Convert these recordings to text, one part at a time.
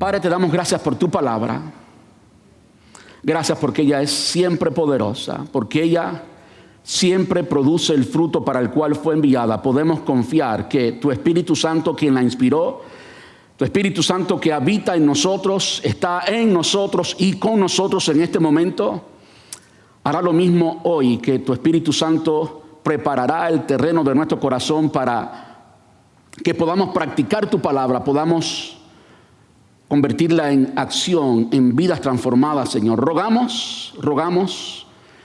Padre, te damos gracias por tu palabra. Gracias porque ella es siempre poderosa, porque ella siempre produce el fruto para el cual fue enviada. Podemos confiar que tu Espíritu Santo, quien la inspiró, tu Espíritu Santo que habita en nosotros, está en nosotros y con nosotros en este momento, hará lo mismo hoy, que tu Espíritu Santo preparará el terreno de nuestro corazón para que podamos practicar tu palabra, podamos convertirla en acción, en vidas transformadas, Señor. Rogamos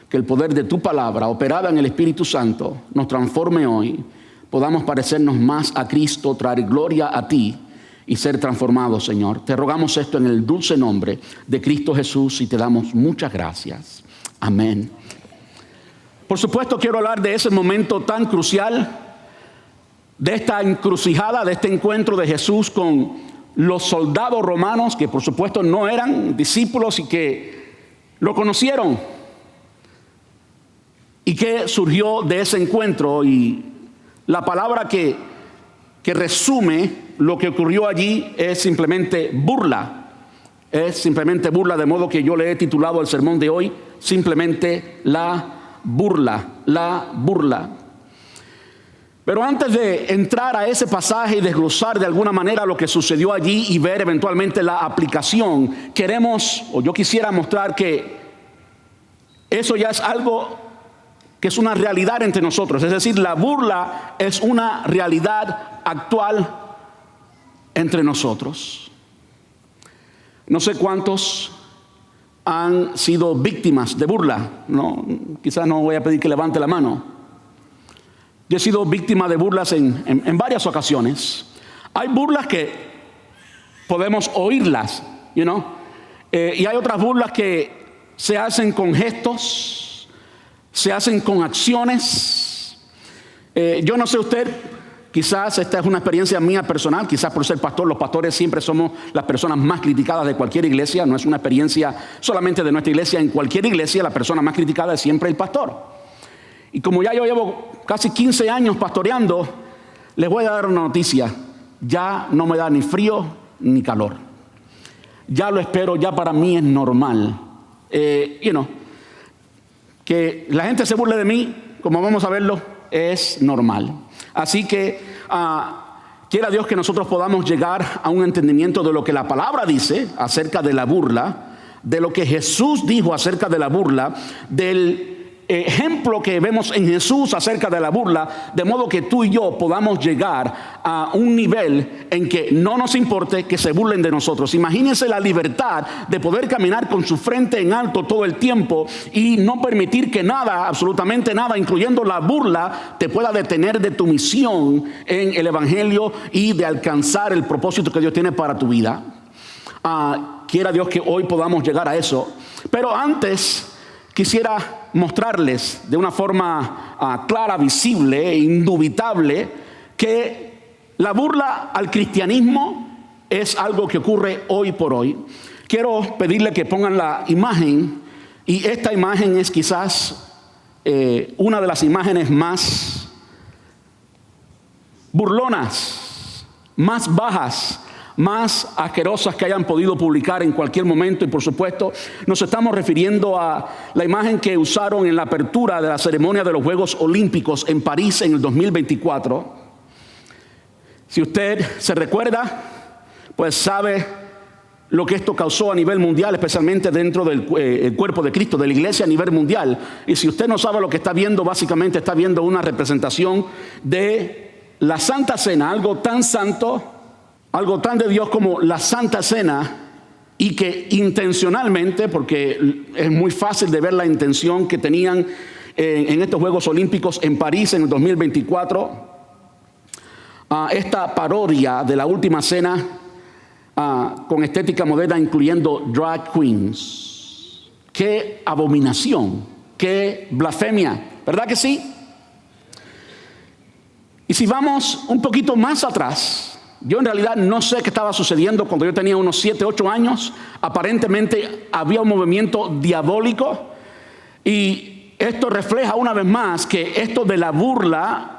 que el poder de tu palabra, operada en el Espíritu Santo, nos transforme hoy. Podamos parecernos más a Cristo, traer gloria a ti y ser transformados, Señor. Te rogamos esto en el dulce nombre de Cristo Jesús y te damos muchas gracias. Amén. Por supuesto, quiero hablar de ese momento tan crucial, de esta encrucijada, de este encuentro de Jesús con los soldados romanos, que por supuesto no eran discípulos y que lo conocieron. ¿Y qué surgió de ese encuentro? Y la palabra que resume lo que ocurrió allí es simplemente burla. Es simplemente burla, de modo que yo le he titulado el sermón de hoy, simplemente la burla, la burla. Pero antes de entrar a ese pasaje y desglosar de alguna manera lo que sucedió allí y ver eventualmente la aplicación, yo quisiera mostrar que eso ya es algo que es una realidad entre nosotros. Es decir, la burla es una realidad actual entre nosotros. No sé cuántos han sido víctimas de burla, ¿no? Quizás no voy a pedir que levante la mano. Yo he sido víctima de burlas en varias ocasiones. Hay burlas que podemos oírlas, y hay otras burlas que se hacen con gestos, se hacen con acciones. Yo no sé usted, quizás esta es una experiencia mía personal, quizás por ser pastor, los pastores siempre somos las personas más criticadas de cualquier iglesia. No es una experiencia solamente de nuestra iglesia, en cualquier iglesia la persona más criticada es siempre el pastor. Y como ya yo llevo casi 15 años pastoreando, les voy a dar una noticia. Ya no me da ni frío ni calor. Ya lo espero, ya para mí es normal. Que la gente se burle de mí, como vamos a verlo, es normal. Así que quiera Dios que nosotros podamos llegar a un entendimiento de lo que la palabra dice acerca de la burla, de lo que Jesús dijo acerca de la burla, del ejemplo que vemos en Jesús acerca de la burla, de modo que tú y yo podamos llegar a un nivel en que no nos importe que se burlen de nosotros. Imagínense la libertad de poder caminar con su frente en alto todo el tiempo y no permitir que nada, absolutamente nada, incluyendo la burla, te pueda detener de tu misión en el evangelio y de alcanzar el propósito que Dios tiene para tu vida. Quiera Dios que hoy podamos llegar a eso. Pero antes quisiera mostrarles de una forma clara, visible e indubitable que la burla al cristianismo es algo que ocurre hoy por hoy. Quiero pedirle que pongan la imagen, y esta imagen es quizás una de las imágenes más burlonas, más bajas, más asquerosas que hayan podido publicar en cualquier momento. Y por supuesto nos estamos refiriendo a la imagen que usaron en la apertura de la ceremonia de los Juegos Olímpicos en París en el 2024. Si usted se recuerda, pues sabe lo que esto causó a nivel mundial, especialmente dentro del cuerpo de Cristo, de la iglesia a nivel mundial. Y si usted no sabe lo que está viendo, básicamente está viendo una representación de la Santa Cena, algo tan santo, algo tan de Dios como la Santa Cena, y que intencionalmente, porque es muy fácil de ver la intención que tenían en estos Juegos Olímpicos en París en el 2024, esta parodia de la última cena con estética moderna, incluyendo drag queens. ¡Qué abominación! ¡Qué blasfemia! ¿Verdad que sí? Y si vamos un poquito más atrás, yo en realidad no sé qué estaba sucediendo cuando yo tenía unos 7, 8 años. Aparentemente había un movimiento diabólico, y esto refleja una vez más que esto de la burla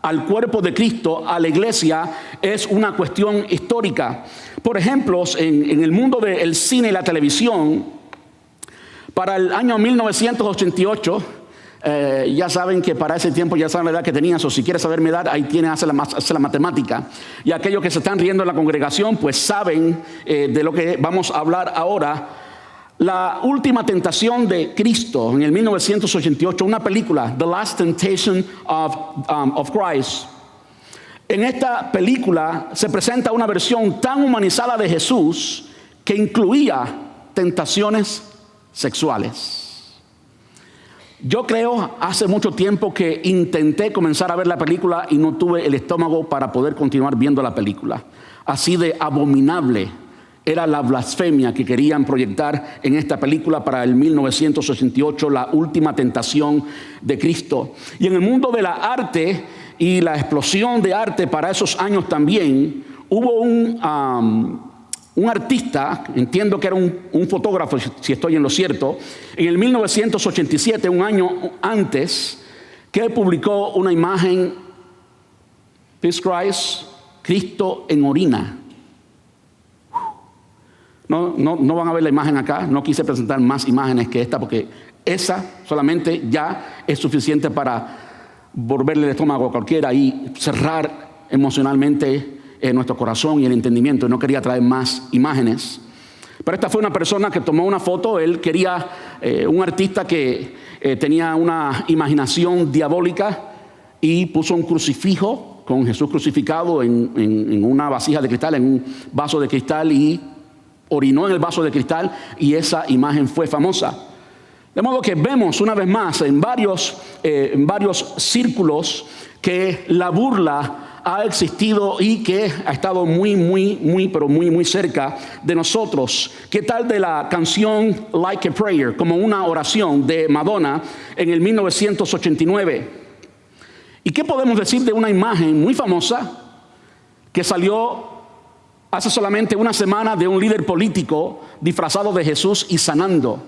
al cuerpo de Cristo, a la iglesia, es una cuestión histórica. Por ejemplo, en el mundo del cine y la televisión, para el año 1988, ya saben que para ese tiempo ya saben la edad que tenían, o si quieres saber mi edad, ahí tienen, hace la matemática. Y aquellos que se están riendo en la congregación, pues saben de lo que vamos a hablar ahora. La última tentación de Cristo, en el 1988, una película, The Last Temptation of Christ. En esta película se presenta una versión tan humanizada de Jesús que incluía tentaciones sexuales. Yo creo hace mucho tiempo que intenté comenzar a ver la película y no tuve el estómago para poder continuar viendo la película. Así de abominable era la blasfemia que querían proyectar en esta película para el 1988, la última tentación de Cristo. Y en el mundo de la arte y la explosión de arte para esos años también, hubo un artista, entiendo que era un fotógrafo, si estoy en lo cierto, en el 1987, un año antes, que publicó una imagen, Peace Christ, Cristo en orina. No van a ver la imagen acá, no quise presentar más imágenes que esta, porque esa solamente ya es suficiente para volverle el estómago a cualquiera y cerrar emocionalmente nuestro corazón y el entendimiento. No quería traer más imágenes, pero esta fue una persona que tomó una foto. Él quería un artista que tenía una imaginación diabólica y puso un crucifijo con Jesús crucificado en una vasija de cristal, en un vaso de cristal, y orinó en el vaso de cristal, y esa imagen fue famosa. De modo que vemos una vez más en varios círculos que la burla ha existido y que ha estado muy cerca de nosotros. ¿Qué tal de la canción Like a Prayer, como una oración de Madonna en el 1989? ¿Y qué podemos decir de una imagen muy famosa que salió hace solamente una semana de un líder político disfrazado de Jesús y sanando?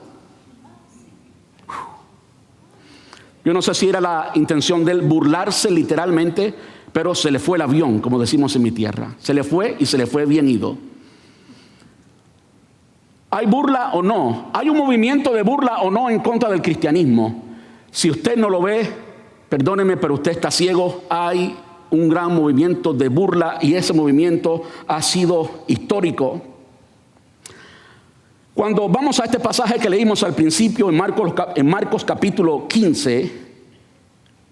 Yo no sé si era la intención de él burlarse literalmente, pero se le fue el avión, como decimos en mi tierra. Se le fue, y se le fue bien ido. ¿Hay burla o no? ¿Hay un movimiento de burla o no en contra del cristianismo? Si usted no lo ve, perdóneme, pero usted está ciego. Hay un gran movimiento de burla, y ese movimiento ha sido histórico. Cuando vamos a este pasaje que leímos al principio en Marcos capítulo 15,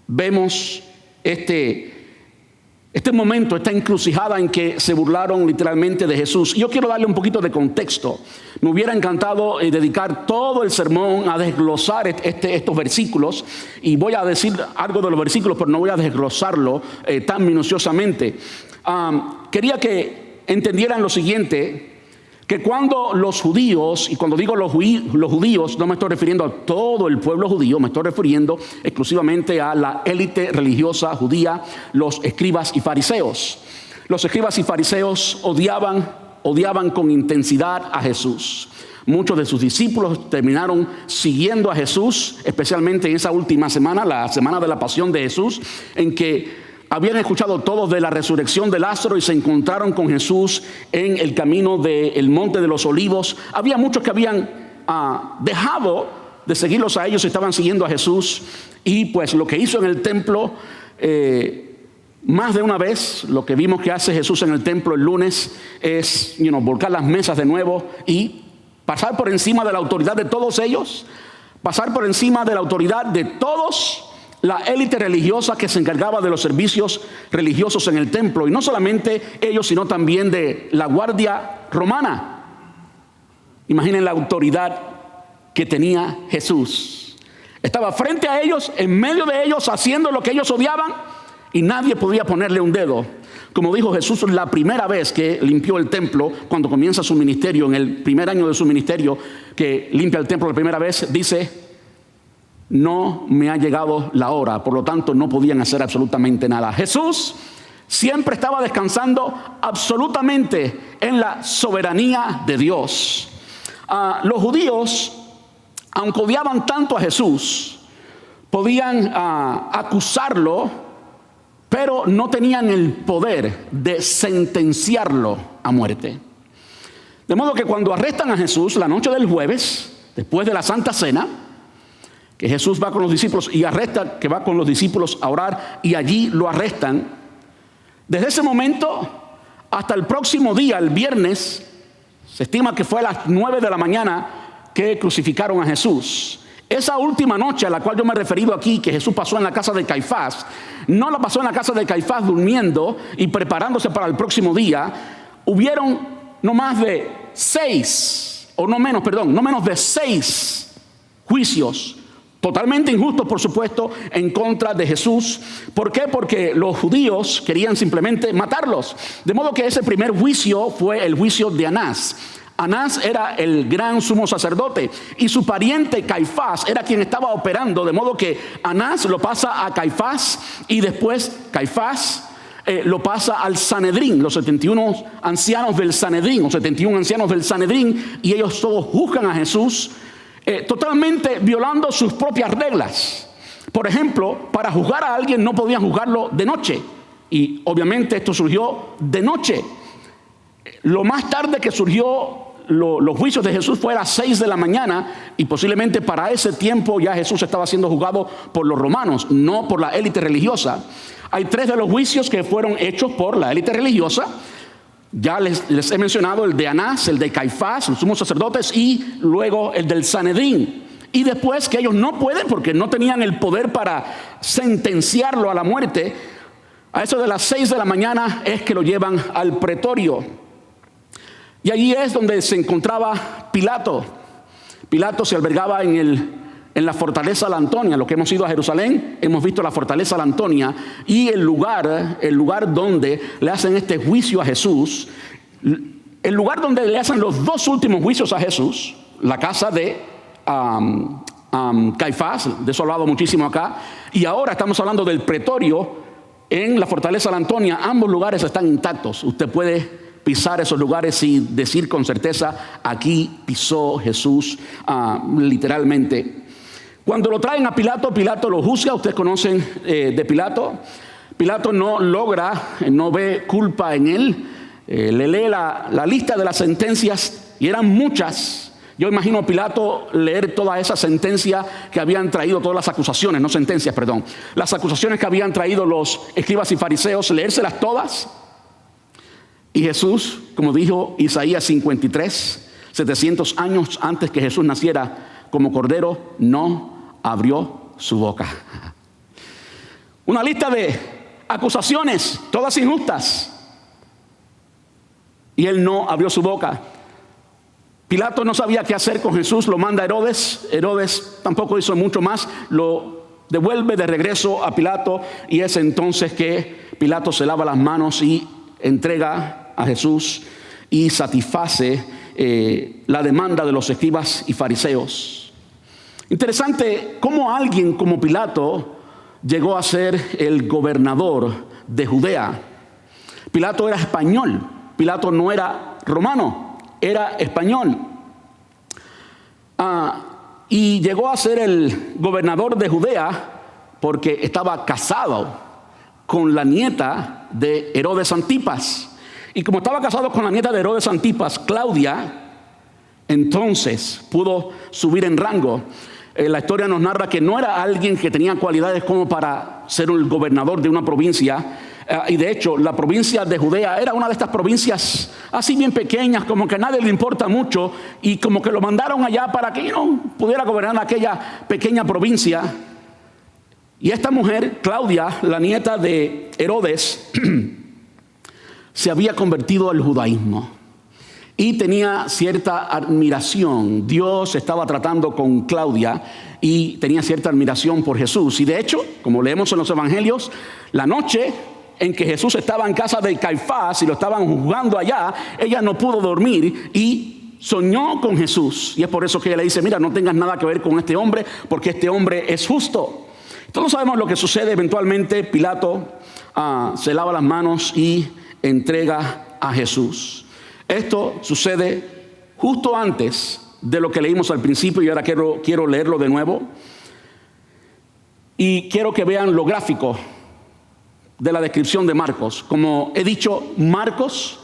vemos este momento, esta encrucijada en que se burlaron literalmente de Jesús. Yo quiero darle un poquito de contexto. Me hubiera encantado dedicar todo el sermón a desglosar estos versículos, y voy a decir algo de los versículos, pero no voy a desglosarlo tan minuciosamente. Quería que entendieran lo siguiente, que cuando los judíos, y cuando digo los judíos, no me estoy refiriendo a todo el pueblo judío, me estoy refiriendo exclusivamente a la élite religiosa judía, los escribas y fariseos. Los escribas y fariseos odiaban con intensidad a Jesús. Muchos de sus discípulos terminaron siguiendo a Jesús, especialmente en esa última semana, la semana de la pasión de Jesús, en que habían escuchado todos de la resurrección de Lázaro y se encontraron con Jesús en el camino del Monte de los Olivos. Había muchos que habían dejado de seguirlos a ellos y estaban siguiendo a Jesús. Y pues lo que hizo en el templo, más de una vez, lo que vimos que hace Jesús en el templo el lunes es volcar las mesas de nuevo y pasar por encima de la autoridad de todos ellos, pasar por encima de la autoridad de todos la élite religiosa que se encargaba de los servicios religiosos en el templo. Y no solamente ellos, sino también de la guardia romana. Imaginen la autoridad que tenía Jesús. Estaba frente a ellos, en medio de ellos, haciendo lo que ellos odiaban, y nadie podía ponerle un dedo. Como dijo Jesús la primera vez que limpió el templo, cuando comienza su ministerio, en el primer año de su ministerio, que limpia el templo la primera vez, dice: no me ha llegado la hora. Por lo tanto, no podían hacer absolutamente nada. Jesús siempre estaba descansando absolutamente en la soberanía de Dios. Los judíos, aunque odiaban tanto a Jesús, podían acusarlo pero no tenían el poder de sentenciarlo a muerte. De modo que cuando arrestan a Jesús la noche del jueves, después de la Santa Cena, que Jesús va con los discípulos y arresta, que va con los discípulos a orar, y allí lo arrestan. Desde ese momento hasta el próximo día, el viernes, se estima que fue a las 9 de la mañana que crucificaron a Jesús. Esa última noche a la cual yo me he referido aquí, que Jesús pasó en la casa de Caifás, no la pasó en la casa de Caifás durmiendo y preparándose para el próximo día. Hubieron no menos de 6 juicios, totalmente injustos, por supuesto, en contra de Jesús. ¿Por qué? Porque los judíos querían simplemente matarlos. De modo que ese primer juicio fue el juicio de Anás. Anás era el gran sumo sacerdote y su pariente Caifás era quien estaba operando, de modo que Anás lo pasa a Caifás y después Caifás lo pasa al Sanedrín, los 71 ancianos del Sanedrín, y ellos todos juzgan a Jesús totalmente violando sus propias reglas. Por ejemplo, para juzgar a alguien no podían juzgarlo de noche, y obviamente esto surgió de noche. Lo más tarde que surgió los juicios de Jesús fue a las 6 de la mañana, y posiblemente para ese tiempo ya Jesús estaba siendo juzgado por los romanos, no por la élite religiosa. Hay 3 de los juicios que fueron hechos por la élite religiosa. Ya les he mencionado el de Anás, el de Caifás, los sumos sacerdotes, y luego el del Sanedrín. Y después que ellos no pueden, porque no tenían el poder para sentenciarlo a la muerte, a eso de las 6 de la mañana es que lo llevan al pretorio. Y allí es donde se encontraba Pilato. Pilato se albergaba en la fortaleza La Antonia. Los que hemos ido a Jerusalén, hemos visto la fortaleza La Antonia y el lugar donde le hacen este juicio a Jesús. El lugar donde le hacen los 2 últimos juicios a Jesús, la casa de Caifás, de eso he hablado muchísimo acá, y ahora estamos hablando del pretorio en la fortaleza La Antonia. Ambos lugares están intactos. Usted puede pisar esos lugares y decir con certeza: aquí pisó Jesús, literalmente. Cuando lo traen a Pilato, Pilato lo juzga. Ustedes conocen de Pilato. Pilato no ve culpa en él. Le lee la lista de las sentencias, y eran muchas. Yo imagino a Pilato leer toda esa sentencia que habían traído, todas las acusaciones, no sentencias, perdón, las acusaciones que habían traído los escribas y fariseos, leérselas todas. Y Jesús, como dijo Isaías 53, 700 años antes que Jesús naciera como cordero, no abrió su boca. Una lista de acusaciones, todas injustas, y él no abrió su boca. Pilato no sabía qué hacer con Jesús, lo manda a Herodes. Herodes tampoco hizo mucho más, lo devuelve de regreso a Pilato, y es entonces que Pilato se lava las manos y entrega a Jesús y satisface la demanda de los escribas y fariseos. Interesante cómo alguien como Pilato llegó a ser el gobernador de Judea. Pilato era español. Pilato no era romano, era español. Y llegó a ser el gobernador de Judea porque estaba casado con la nieta de Herodes Antipas. Y como estaba casado con la nieta de Herodes Antipas, Claudia, entonces pudo subir en rango. La historia nos narra que no era alguien que tenía cualidades como para ser el gobernador de una provincia. Y de hecho, la provincia de Judea era una de estas provincias así bien pequeñas, como que a nadie le importa mucho, y como que lo mandaron allá para que pudiera gobernar aquella pequeña provincia. Y esta mujer, Claudia, la nieta de Herodes, se había convertido al judaísmo y tenía cierta admiración. Dios estaba tratando con Claudia y tenía cierta admiración por Jesús. Y de hecho, como leemos en los evangelios, la noche en que Jesús estaba en casa de Caifás y lo estaban juzgando allá, ella no pudo dormir y soñó con Jesús. Y es por eso que ella le dice: mira, no tengas nada que ver con este hombre, porque este hombre es justo. Todos sabemos lo que sucede. Eventualmente Pilato se lava las manos y entrega a Jesús. Esto sucede justo antes de lo que leímos al principio, y ahora quiero leerlo de nuevo. Y quiero que vean lo gráfico de la descripción de Marcos. Como he dicho, Marcos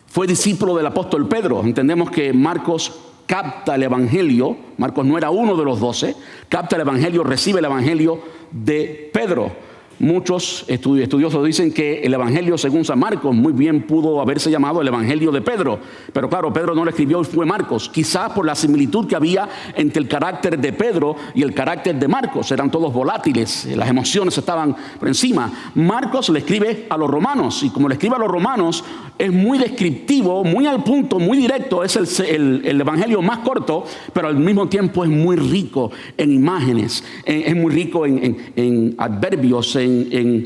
fue discípulo del apóstol Pedro. Entendemos que Marcos capta el evangelio. Marcos no era uno de los 12. Capta el evangelio, recibe el evangelio de Pedro. Muchos estudiosos dicen que el evangelio según San Marcos muy bien pudo haberse llamado el evangelio de Pedro. Pero claro, Pedro no lo escribió, fue Marcos. Quizás por la similitud que había entre el carácter de Pedro y el carácter de Marcos. Eran todos volátiles, las emociones estaban por encima. Marcos le escribe a los romanos, y como le escribe a los romanos, es muy descriptivo, muy al punto, muy directo. Es el evangelio más corto, pero al mismo tiempo es muy rico en imágenes, es muy rico en adverbios, en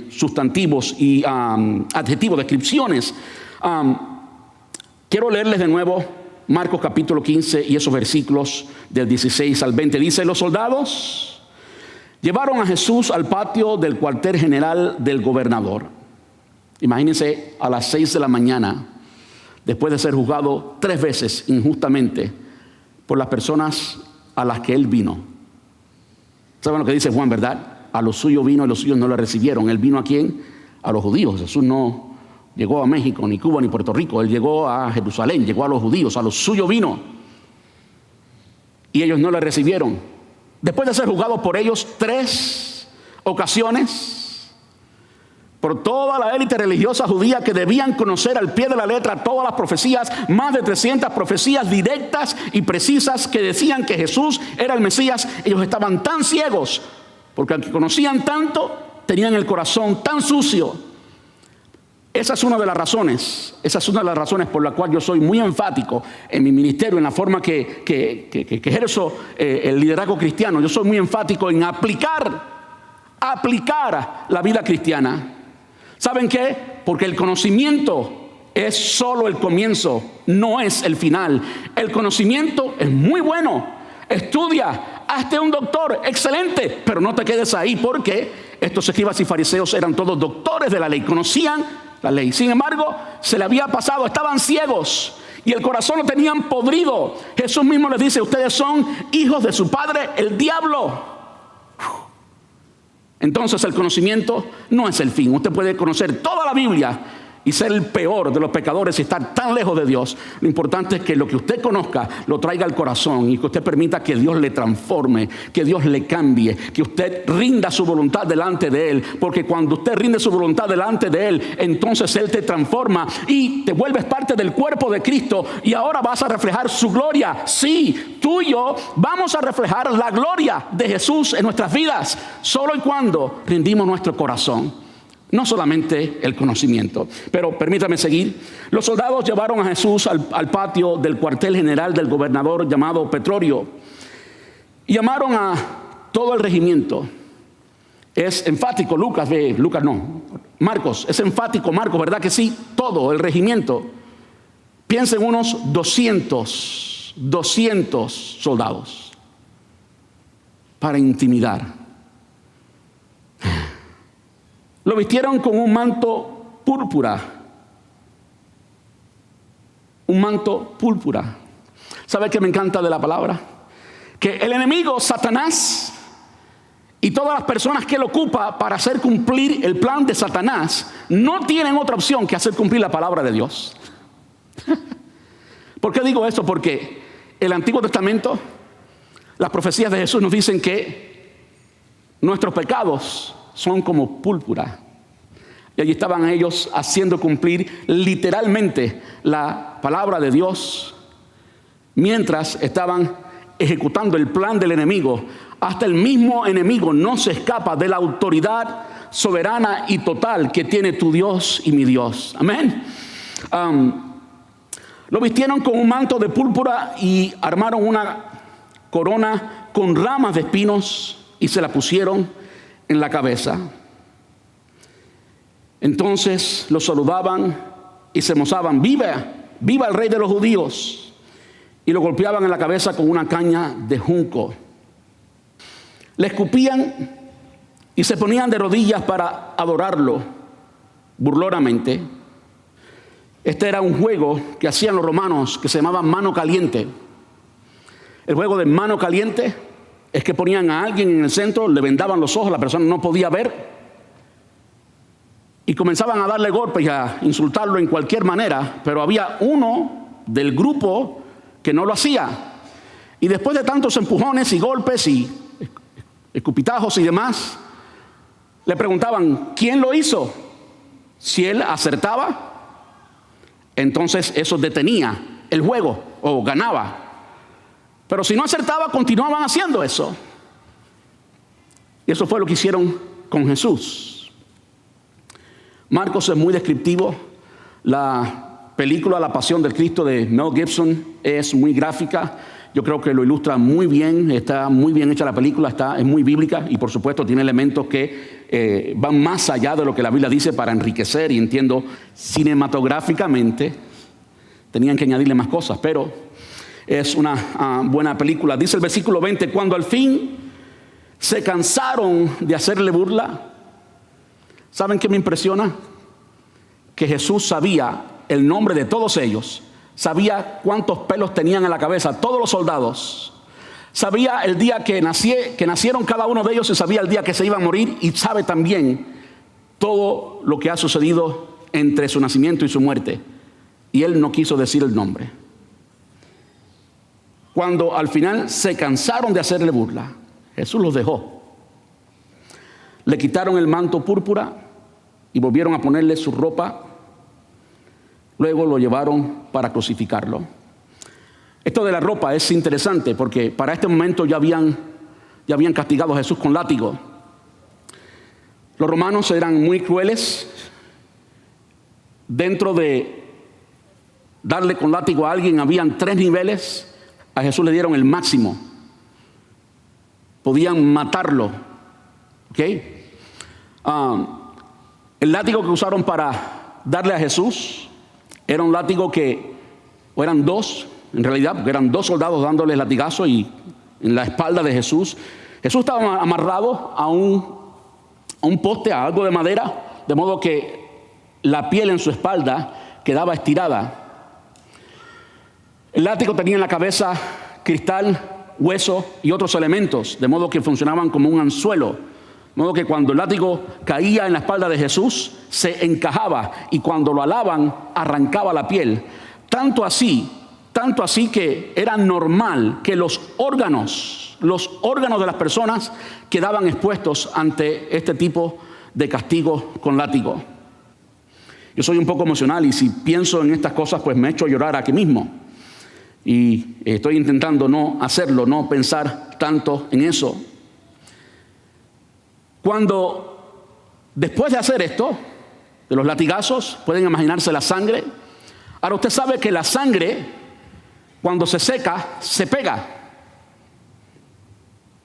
sustantivos y adjetivos, descripciones. Quiero leerles de nuevo Marcos capítulo 15 y esos versículos del 16 al 20. Dice: los soldados llevaron a Jesús al patio del cuartel general del gobernador. Imagínense, a las 6 de la mañana, después de ser juzgado 3 veces injustamente por las personas a las que él vino. ¿Saben lo que dice Juan, verdad? A los suyos vino y los suyos no le recibieron. ¿Él vino a quién? A los judíos. Jesús no llegó a México, ni Cuba, ni Puerto Rico. Él llegó a Jerusalén, llegó a los judíos. A los suyos vino y ellos no le recibieron. Después de ser juzgado por ellos 3 ocasiones, por toda la élite religiosa judía que debían conocer al pie de la letra todas las profecías, más de 300 profecías directas y precisas que decían que Jesús era el Mesías. Ellos estaban tan ciegos, porque aunque conocían tanto, tenían el corazón tan sucio. Esa es una de las razones por la cual yo soy muy enfático en mi ministerio, en la forma que ejerzo el liderazgo cristiano. Yo soy muy enfático en aplicar la vida cristiana. ¿Saben qué? Porque el conocimiento es solo el comienzo, no es el final. El conocimiento es muy bueno. Estudia, hazte un doctor, excelente, pero no te quedes ahí, porque estos escribas y fariseos eran todos doctores de la ley, conocían la ley. Sin embargo, se le había pasado, estaban ciegos y el corazón lo tenían podrido. Jesús mismo les dice: ustedes son hijos de su padre, el diablo. Entonces el conocimiento no es el fin. Usted puede conocer toda la Biblia y ser el peor de los pecadores y estar tan lejos de Dios. Lo importante es que lo que usted conozca lo traiga al corazón y que usted permita que Dios le transforme, que Dios le cambie, que usted rinda su voluntad delante de Él. Porque cuando usted rinde su voluntad delante de Él, entonces Él te transforma y te vuelves parte del cuerpo de Cristo, y ahora vas a reflejar su gloria. Sí, tú y yo vamos a reflejar la gloria de Jesús en nuestras vidas, solo y cuando rindimos nuestro corazón. No solamente el conocimiento. Pero permítame seguir. Los soldados llevaron a Jesús al patio del cuartel general del gobernador llamado Pretorio, y llamaron a todo el regimiento. Es enfático, Marcos, es enfático Marcos, ¿verdad que sí? Todo el regimiento. Piensen unos 200 soldados para intimidar. Lo vistieron con un manto púrpura. Un manto púrpura. ¿Sabe qué me encanta de la palabra? Que el enemigo, Satanás, y todas las personas que él ocupa para hacer cumplir el plan de Satanás, no tienen otra opción que hacer cumplir la palabra de Dios. ¿Por qué digo esto? Porque el Antiguo Testamento, las profecías de Jesús nos dicen que nuestros pecados son como púrpura. Y allí estaban ellos haciendo cumplir literalmente la palabra de Dios, mientras estaban ejecutando el plan del enemigo. Hasta el mismo enemigo no se escapa de la autoridad soberana y total que tiene tu Dios y mi Dios. Amén. Lo vistieron con un manto de púrpura y armaron una corona con ramas de espinos y se la pusieron en la cabeza. Entonces lo saludaban y se mozaban: viva, viva el rey de los judíos. Y lo golpeaban en la cabeza con una caña de junco. Le escupían y se ponían de rodillas para adorarlo burlonamente. Este era un juego que hacían los romanos que se llamaba mano caliente. El juego de mano caliente es que ponían a alguien en el centro, le vendaban los ojos, la persona no podía ver, y comenzaban a darle golpes y a insultarlo en cualquier manera, pero había uno del grupo que no lo hacía. Y después de tantos empujones y golpes y escupitajos y demás, le preguntaban, ¿quién lo hizo? Si él acertaba, entonces eso detenía el juego o ganaba. Pero si no acertaba, continuaban haciendo eso. Y eso fue lo que hicieron con Jesús. Marcos es muy descriptivo. La película La Pasión del Cristo de Mel Gibson es muy gráfica. Yo creo que lo ilustra muy bien. Está muy bien hecha la película. Es muy bíblica y por supuesto tiene elementos que van más allá de lo que la Biblia dice para enriquecer. Y entiendo, cinematográficamente tenían que añadirle más cosas, pero es una buena película. Dice el versículo 20, cuando al fin se cansaron de hacerle burla. ¿Saben qué me impresiona? Que Jesús sabía el nombre de todos ellos. Sabía cuántos pelos tenían en la cabeza todos los soldados. Sabía el día que nacieron cada uno de ellos y sabía el día que se iban a morir. Y sabe también todo lo que ha sucedido entre su nacimiento y su muerte. Y él no quiso decir el nombre. Cuando al final se cansaron de hacerle burla, Jesús los dejó. Le quitaron el manto púrpura y volvieron a ponerle su ropa. Luego lo llevaron para crucificarlo. Esto de la ropa es interesante porque para este momento ya habían castigado a Jesús con látigo. Los romanos eran muy crueles. Dentro de darle con látigo a alguien habían 3 niveles. A Jesús le dieron el máximo. Podían matarlo. El látigo que usaron para darle a Jesús era un látigo o eran 2, en realidad, porque eran 2 soldados dándole latigazo y en la espalda de Jesús. Jesús estaba amarrado a un poste, a algo de madera, de modo que la piel en su espalda quedaba estirada. El látigo tenía en la cabeza cristal, hueso y otros elementos, de modo que funcionaban como un anzuelo. De modo que cuando el látigo caía en la espalda de Jesús, se encajaba y cuando lo alaban, arrancaba la piel. Tanto así que era normal que los órganos de las personas quedaban expuestos ante este tipo de castigo con látigo. Yo soy un poco emocional y si pienso en estas cosas, pues me echo a llorar aquí mismo. Y estoy intentando no hacerlo, no pensar tanto en eso. Cuando después de hacer esto, de los latigazos, pueden imaginarse la sangre. Ahora usted sabe que la sangre, cuando se seca, se pega.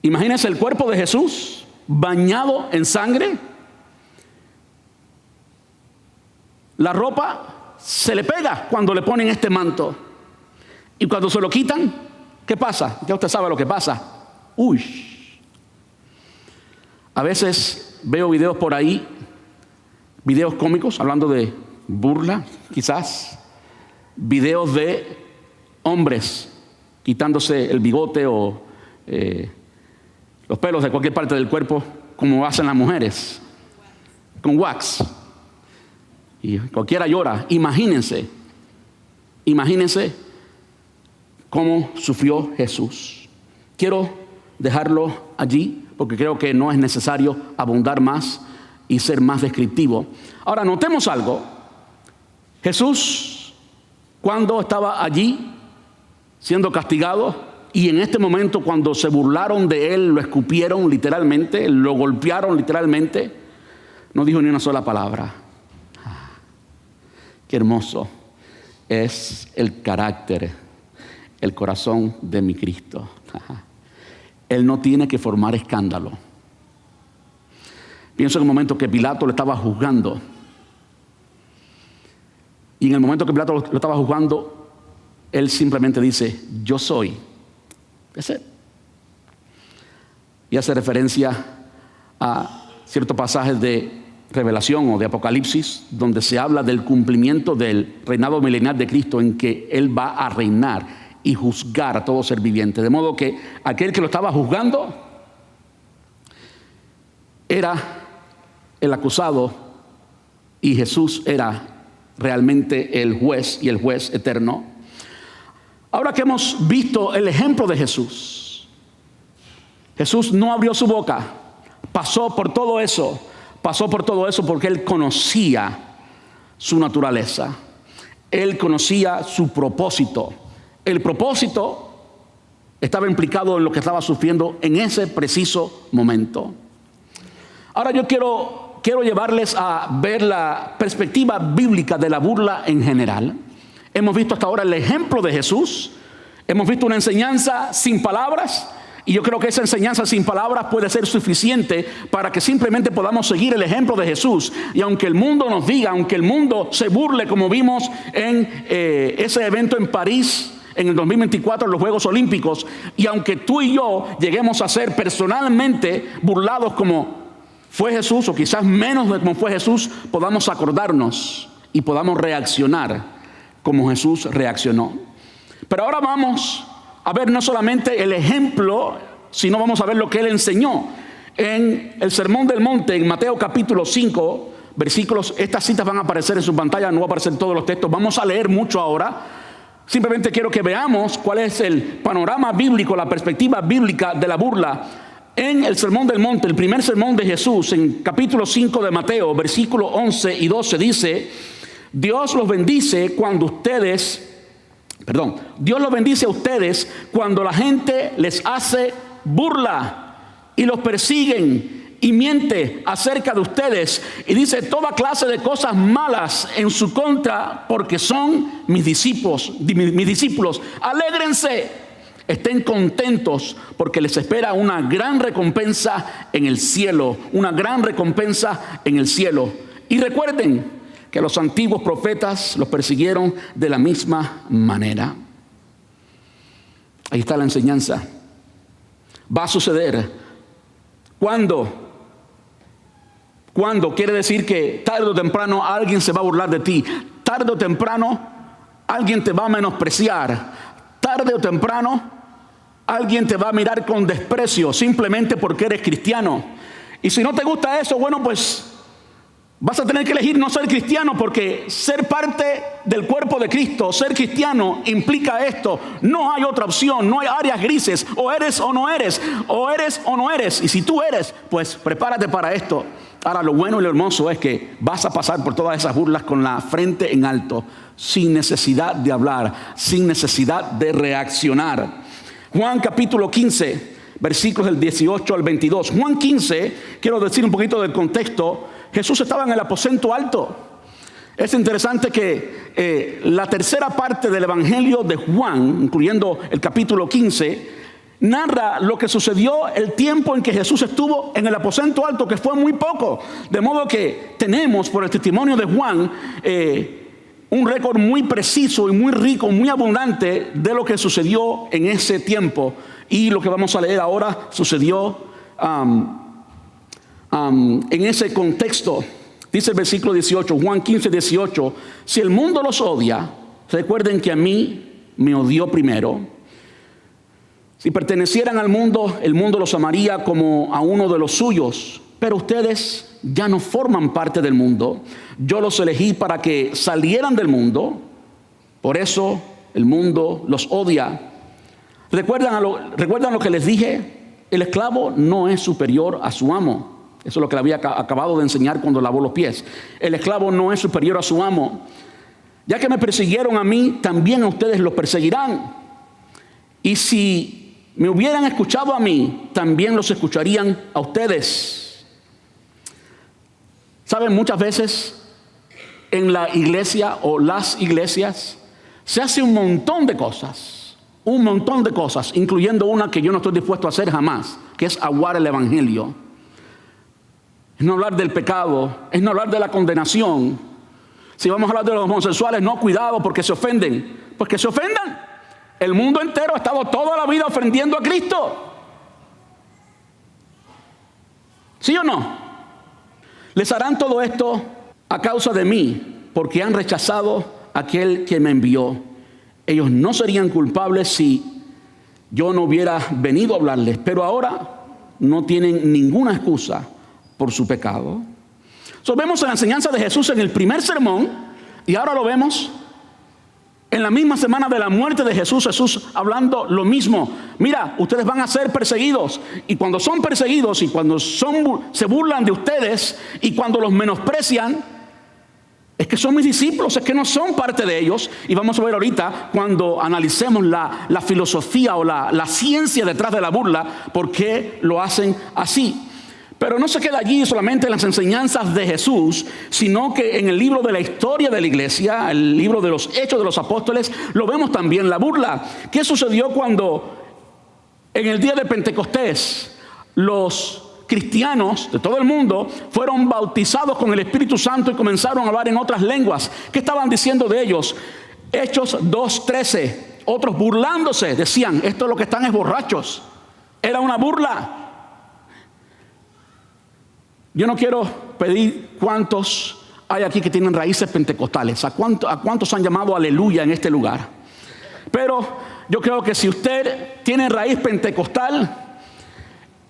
Imagínense el cuerpo de Jesús bañado en sangre. La ropa se le pega cuando le ponen este manto. Y cuando se lo quitan, ¿qué pasa? Ya usted sabe lo que pasa. A veces veo videos por ahí, videos cómicos, hablando de burla, quizás. Videos de hombres quitándose el bigote o los pelos de cualquier parte del cuerpo, como hacen las mujeres, con wax. Y cualquiera llora. Imagínense cómo sufrió Jesús. Quiero dejarlo allí porque creo que no es necesario abundar más y ser más descriptivo. Ahora notemos algo. Jesús, cuando estaba allí siendo castigado, y en este momento cuando se burlaron de él, lo escupieron literalmente, lo golpearon literalmente, no dijo ni una sola palabra. Qué hermoso es el carácter, el corazón de mi Cristo. Él no tiene que formar escándalo. Pienso en el momento que Pilato lo estaba juzgando. Y en el momento que Pilato lo estaba juzgando, él simplemente dice, yo soy. Ese. Y hace referencia a ciertos pasajes de Revelación o de Apocalipsis, donde se habla del cumplimiento del reinado milenial de Cristo, en que Él va a reinar y juzgar a todo ser viviente. De modo que aquel que lo estaba juzgando era el acusado y Jesús era realmente el juez y el juez eterno. Ahora que hemos visto el ejemplo de Jesús, Jesús no abrió su boca, pasó por todo eso porque Él conocía su naturaleza, Él conocía su propósito. El propósito estaba implicado en lo que estaba sufriendo en ese preciso momento. Ahora yo quiero llevarles a ver la perspectiva bíblica de la burla en general. Hemos visto hasta ahora el ejemplo de Jesús. Hemos visto una enseñanza sin palabras. Y yo creo que esa enseñanza sin palabras puede ser suficiente para que simplemente podamos seguir el ejemplo de Jesús. Y aunque el mundo nos diga, aunque el mundo se burle, como vimos en ese evento en París en el 2024, en los Juegos Olímpicos, y aunque tú y yo lleguemos a ser personalmente burlados como fue Jesús, o quizás menos de como fue Jesús, podamos acordarnos y podamos reaccionar como Jesús reaccionó. Pero ahora vamos a ver no solamente el ejemplo, sino vamos a ver lo que Él enseñó. En el Sermón del Monte, en Mateo capítulo 5, versículos, estas citas van a aparecer en su pantalla, no va a aparecer todos los textos, vamos a leer mucho ahora. Simplemente quiero que veamos cuál es el panorama bíblico, la perspectiva bíblica de la burla. En el Sermón del Monte, el primer sermón de Jesús, en capítulo 5 de Mateo, versículos 11 y 12, dice: Dios los bendice a ustedes cuando la gente les hace burla y los persiguen y miente acerca de ustedes y dice toda clase de cosas malas en su contra porque son mis discípulos. Alégrense, estén contentos porque les espera una gran recompensa en el cielo, una gran recompensa en el cielo. Y recuerden que los antiguos profetas los persiguieron de la misma manera. Ahí está la enseñanza. Va a suceder. ¿Cuándo? Quiere decir que tarde o temprano alguien se va a burlar de ti. Tarde o temprano alguien te va a menospreciar. Tarde o temprano alguien te va a mirar con desprecio simplemente porque eres cristiano. Y si no te gusta eso, bueno, pues vas a tener que elegir no ser cristiano, porque ser parte del cuerpo de Cristo, ser cristiano, implica esto. No hay otra opción, no hay áreas grises. O eres o no eres, o eres o no eres. Y si tú eres, pues prepárate para esto. Ahora, lo bueno y lo hermoso es que vas a pasar por todas esas burlas con la frente en alto, sin necesidad de hablar, sin necesidad de reaccionar. Juan capítulo 15, versículos del 18 al 22. Juan 15, quiero decir un poquito del contexto. Jesús estaba en el aposento alto. Es interesante que la tercera parte del Evangelio de Juan, incluyendo el capítulo 15, narra lo que sucedió el tiempo en que Jesús estuvo en el aposento alto, que fue muy poco. De modo que tenemos, por el testimonio de Juan, un récord muy preciso y muy rico, muy abundante de lo que sucedió en ese tiempo. Y lo que vamos a leer ahora sucedió en ese contexto. Dice el versículo 18, Juan 15, 18: si el mundo los odia, recuerden que a mí me odió primero. Si pertenecieran al mundo, el mundo los amaría como a uno de los suyos. Pero ustedes ya no forman parte del mundo. Yo los elegí para que salieran del mundo. Por eso el mundo los odia. ¿Recuerdan lo que les dije? El esclavo no es superior a su amo. Eso es lo que le había acabado de enseñar cuando lavó los pies. El esclavo no es superior a su amo. Ya que me persiguieron a mí, también a ustedes los perseguirán. Y si me hubieran escuchado a mí, también los escucharían a ustedes. ¿Saben? Muchas veces en la iglesia o las iglesias se hace un montón de cosas, incluyendo una que yo no estoy dispuesto a hacer jamás, que es aguar el evangelio. Es no hablar del pecado, es no hablar de la condenación. Si vamos a hablar de los homosexuales, no, cuidado, porque se ofenden. Pues que se ofendan. El mundo entero ha estado toda la vida ofendiendo a Cristo. ¿Sí o no? Les harán todo esto a causa de mí, porque han rechazado a aquel que me envió. Ellos no serían culpables si yo no hubiera venido a hablarles, pero ahora no tienen ninguna excusa por su pecado. Vemos la enseñanza de Jesús en el primer sermón y ahora lo vemos en la misma semana de la muerte de Jesús. Jesús hablando lo mismo. Mira, ustedes van a ser perseguidos, y cuando son perseguidos y cuando se burlan de ustedes y cuando los menosprecian, es que son mis discípulos, es que no son parte de ellos. Y vamos a ver ahorita, cuando analicemos la filosofía o la ciencia detrás de la burla, por qué lo hacen así. Pero no se queda allí solamente en las enseñanzas de Jesús, sino que en el libro de la historia de la iglesia, el libro de los Hechos de los Apóstoles, lo vemos también la burla. ¿Qué sucedió cuando en el día de Pentecostés los cristianos de todo el mundo fueron bautizados con el Espíritu Santo y comenzaron a hablar en otras lenguas? ¿Qué estaban diciendo de ellos? Hechos 2:13. Otros burlándose decían: esto lo que están es borrachos. Era una burla. Yo no quiero pedir cuántos hay aquí que tienen raíces pentecostales, a cuántos han llamado aleluya en este lugar. Pero yo creo que si usted tiene raíz pentecostal,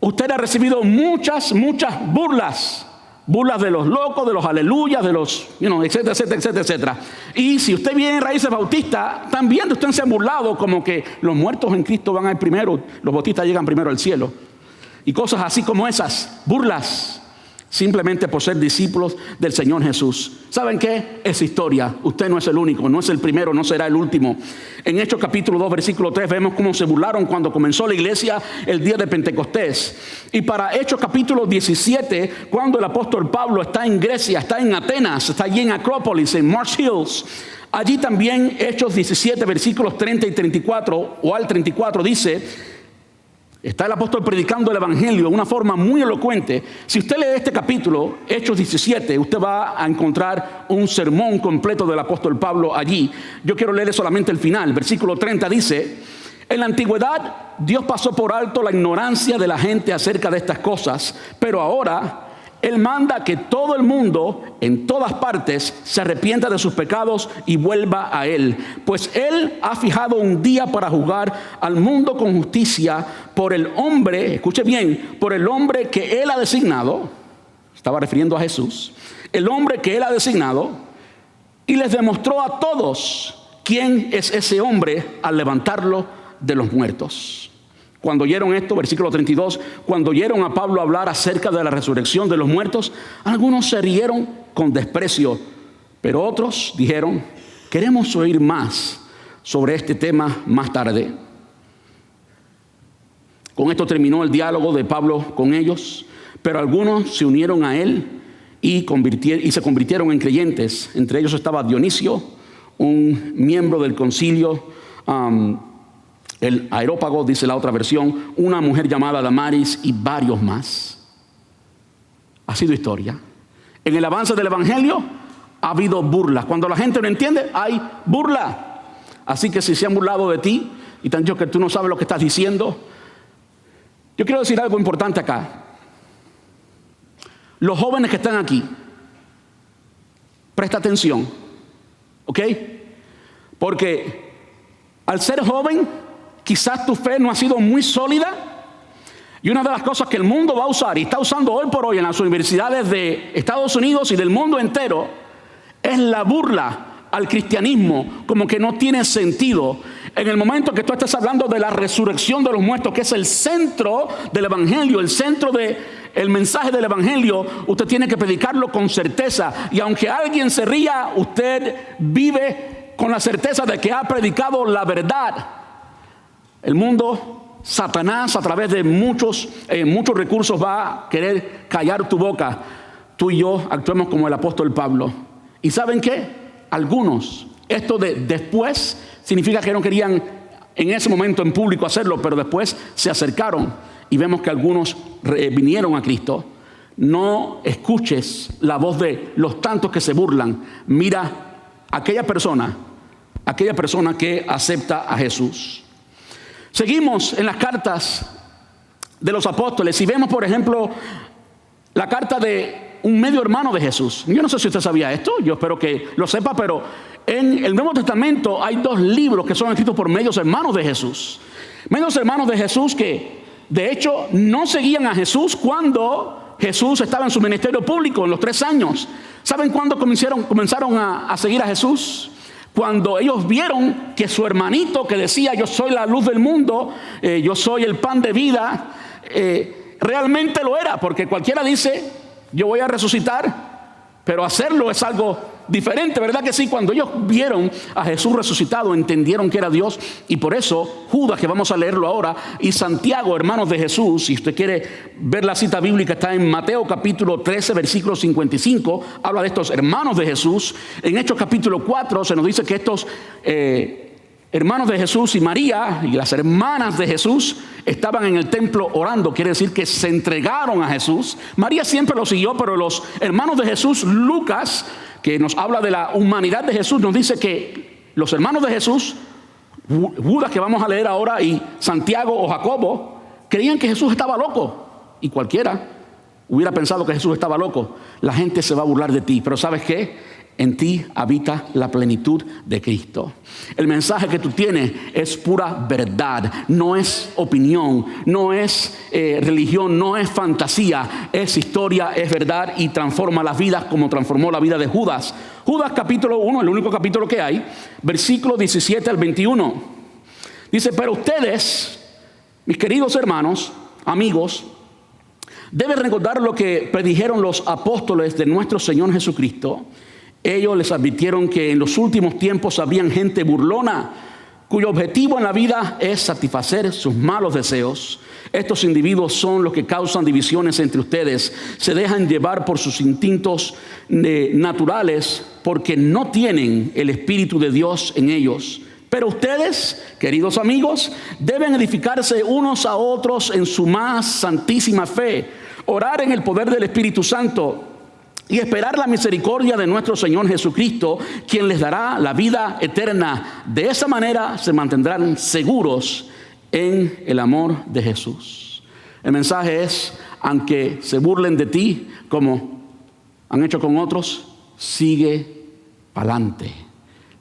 usted ha recibido muchas burlas de los locos, de los aleluyas, de los, etcétera, etcétera, etcétera, etcétera. Y si usted viene en raíces bautistas, también de usted se han burlado, como que los muertos en Cristo van a ir primero, los bautistas llegan primero al cielo. Y cosas así como esas, burlas, simplemente por ser discípulos del Señor Jesús. ¿Saben qué? Es historia. Usted no es el único, no es el primero, no será el último. En Hechos capítulo 2, versículo 3, vemos cómo se burlaron cuando comenzó la iglesia el día de Pentecostés. Y para Hechos capítulo 17, cuando el apóstol Pablo está en Grecia, está en Atenas, está allí en Acrópolis, en Marsh Hills, allí también Hechos 17, versículos 30 y 34, o al 34, dice: está el apóstol predicando el evangelio de una forma muy elocuente. Si usted lee este capítulo, Hechos 17, usted va a encontrar un sermón completo del apóstol Pablo allí. Yo quiero leerle solamente el final. Versículo 30 dice: en la antigüedad Dios pasó por alto la ignorancia de la gente acerca de estas cosas, pero ahora Él manda que todo el mundo en todas partes se arrepienta de sus pecados y vuelva a Él. Pues Él ha fijado un día para juzgar al mundo con justicia por el hombre, escuche bien, por el hombre que Él ha designado. Estaba refiriendo a Jesús. El hombre que Él ha designado, y les demostró a todos quién es ese hombre al levantarlo de los muertos. Cuando oyeron esto, versículo 32, cuando oyeron a Pablo hablar acerca de la resurrección de los muertos, algunos se rieron con desprecio, pero otros dijeron: queremos oír más sobre este tema más tarde. Con esto terminó el diálogo de Pablo con ellos, pero algunos se unieron a él y se convirtieron en creyentes. Entre ellos estaba Dionisio, un miembro del concilio, el Areópago, dice la otra versión, una mujer llamada Damaris y varios más. Ha sido historia. En el avance del evangelio ha habido burlas. Cuando la gente no entiende, hay burla. Así que si se han burlado de ti y te han dicho que tú no sabes lo que estás diciendo, yo quiero decir algo importante acá. Los jóvenes que están aquí, presta atención, ¿ok? Porque al ser joven, quizás tu fe no ha sido muy sólida. Y una de las cosas que el mundo va a usar y está usando hoy por hoy en las universidades de Estados Unidos y del mundo entero es la burla al cristianismo, como que no tiene sentido. En el momento que tú estás hablando de la resurrección de los muertos, que es el centro del evangelio, el centro del mensaje del evangelio, usted tiene que predicarlo con certeza. Y aunque alguien se ría, usted vive con la certeza de que ha predicado la verdad. El mundo, Satanás, a través de muchos recursos va a querer callar tu boca. Tú y yo actuemos como el apóstol Pablo. ¿Y saben qué? Algunos, esto de después significa que no querían en ese momento en público hacerlo, pero después se acercaron y vemos que algunos vinieron a Cristo. No escuches la voz de los tantos que se burlan. Mira aquella persona que acepta a Jesús. Seguimos en las cartas de los apóstoles y vemos, por ejemplo, la carta de un medio hermano de Jesús. Yo no sé si usted sabía esto, yo espero que lo sepa, pero en el Nuevo Testamento hay 2 libros que son escritos por medios hermanos de Jesús. Medios hermanos de Jesús que, de hecho, no seguían a Jesús cuando Jesús estaba en su ministerio público, en los 3 años. ¿Saben cuándo comenzaron a seguir a Jesús? Cuando ellos vieron que su hermanito que decía yo soy la luz del mundo, yo soy el pan de vida, realmente lo era, porque cualquiera dice yo voy a resucitar, pero hacerlo es algo diferente, ¿verdad que sí? Cuando ellos vieron a Jesús resucitado, entendieron que era Dios, y por eso Judas, que vamos a leerlo ahora, y Santiago, hermanos de Jesús, si usted quiere ver la cita bíblica, está en Mateo capítulo 13, versículo 55, habla de estos hermanos de Jesús. En Hechos capítulo 4 se nos dice que estos hermanos de Jesús y María y las hermanas de Jesús estaban en el templo orando, quiere decir que se entregaron a Jesús. María siempre lo siguió, pero los hermanos de Jesús, Lucas, que nos habla de la humanidad de Jesús, nos dice que los hermanos de Jesús, Judas, que vamos a leer ahora, y Santiago o Jacobo, creían que Jesús estaba loco. Y cualquiera hubiera pensado que Jesús estaba loco. La gente se va a burlar de ti, pero ¿sabes qué? En ti habita la plenitud de Cristo. El mensaje que tú tienes es pura verdad, no es opinión, no es religión, no es fantasía, es historia, es verdad y transforma las vidas como transformó la vida de Judas. Judas capítulo 1, el único capítulo que hay, versículo 17 al 21. Dice, pero ustedes, mis queridos hermanos, amigos, deben recordar lo que predijeron los apóstoles de nuestro Señor Jesucristo. Ellos les advirtieron que en los últimos tiempos habrían gente burlona, cuyo objetivo en la vida es satisfacer sus malos deseos. Estos individuos son los que causan divisiones entre ustedes. Se dejan llevar por sus instintos naturales porque no tienen el Espíritu de Dios en ellos. Pero ustedes, queridos amigos, deben edificarse unos a otros en su más santísima fe, orar en el poder del Espíritu Santo y esperar la misericordia de nuestro Señor Jesucristo, quien les dará la vida eterna. De esa manera se mantendrán seguros en el amor de Jesús. El mensaje es, aunque se burlen de ti, como han hecho con otros, sigue adelante,